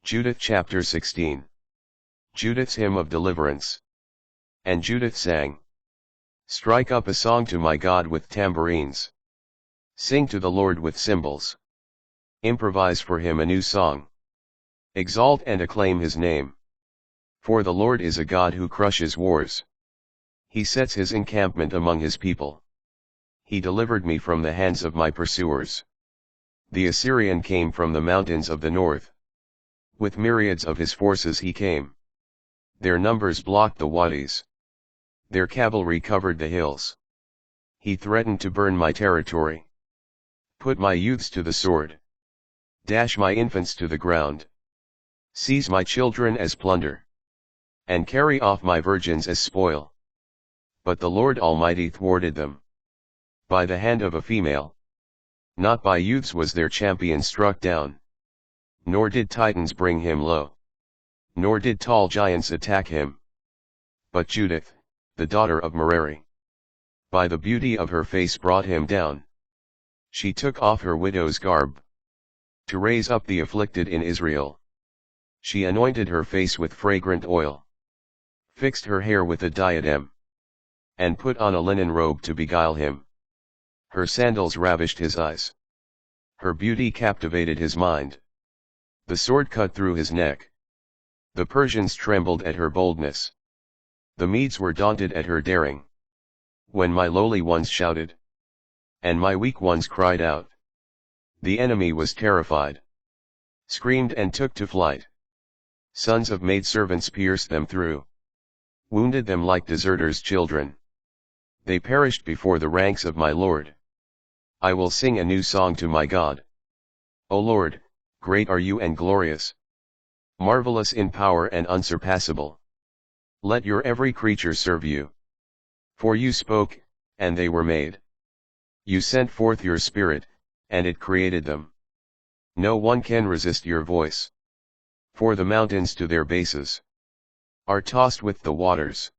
Judith chapter 16. Judith's hymn of deliverance. And Judith sang. Strike up a song to my God with tambourines. Sing to the Lord with cymbals. Improvise for him a new song. Exalt and acclaim his name. For the Lord is a God who crushes wars. He sets his encampment among his people. He delivered me from the hands of my pursuers. The Assyrian came from the mountains of the north. With myriads of his forces he came. Their numbers blocked the wadis. Their cavalry covered the hills. He threatened to burn my territory. Put my youths to the sword. Dash my infants to the ground. Seize my children as plunder. And carry off my virgins as spoil. But the Lord Almighty thwarted them. By the hand of a female. Not by youths was their champion struck down. Nor did Titans bring him low. Nor did tall giants attack him. But Judith, the daughter of Merari, by the beauty of her face brought him down. She took off her widow's garb, to raise up the afflicted in Israel. She anointed her face with fragrant oil, fixed her hair with a diadem, and put on a linen robe to beguile him. Her sandals ravished his eyes. Her beauty captivated his mind. The sword cut through his neck. The Persians trembled at her boldness. The Medes were daunted at her daring. When my lowly ones shouted, and my weak ones cried out, the enemy was terrified, screamed and took to flight. Sons of maidservants pierced them through, wounded them like deserters' children. They perished before the ranks of my Lord. I will sing a new song to my God. O Lord, great are you and glorious, marvelous in power and unsurpassable. Let your every creature serve you. For you spoke, and they were made. You sent forth your Spirit, and it created them. No one can resist your voice. For the mountains to their bases are tossed with the waters.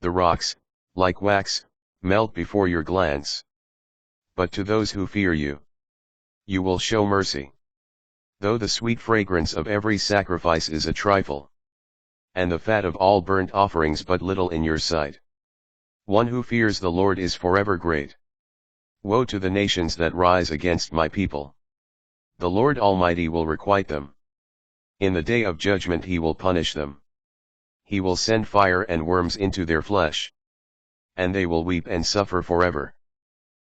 The rocks, like wax, melt before your glance. But to those who fear you, you will show mercy. Though the sweet fragrance of every sacrifice is a trifle, and the fat of all burnt offerings but little in your sight. One who fears the Lord is forever great. Woe to the nations that rise against my people. The Lord Almighty will requite them. In the day of judgment he will punish them. He will send fire and worms into their flesh. And they will weep and suffer forever.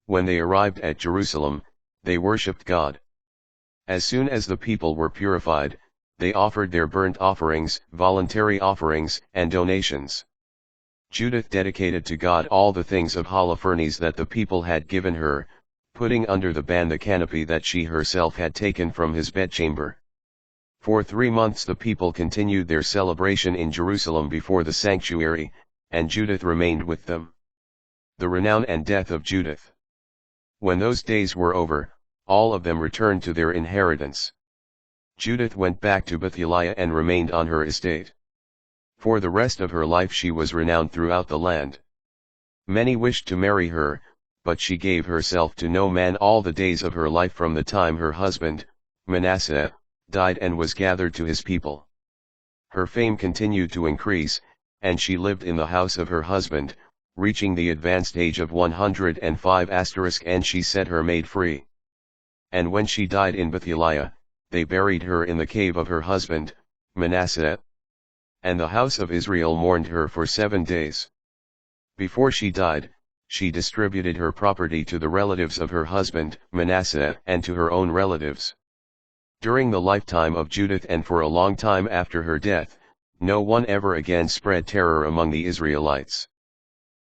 When they arrived at Jerusalem, they worshipped God. As soon as the people were purified, they offered their burnt offerings, voluntary offerings, and donations. Judith dedicated to God all the things of Holofernes that the people had given her, putting under the ban the canopy that she herself had taken from his bedchamber. For 3 months the people continued their celebration in Jerusalem before the sanctuary, and Judith remained with them. The renown and death of Judith. When those days were over, all of them returned to their inheritance. Judith went back to Bethulia and remained on her estate. For the rest of her life she was renowned throughout the land. Many wished to marry her, but she gave herself to no man all the days of her life from the time her husband, Manasseh, died and was gathered to his people. Her fame continued to increase, and she lived in the house of her husband, reaching the advanced age of 105 and she set her maid free. And when she died in Bethulia, they buried her in the cave of her husband, Manasseh. And the house of Israel mourned her for 7 days. Before she died, she distributed her property to the relatives of her husband, Manasseh, and to her own relatives. During the lifetime of Judith and for a long time after her death, no one ever again spread terror among the Israelites.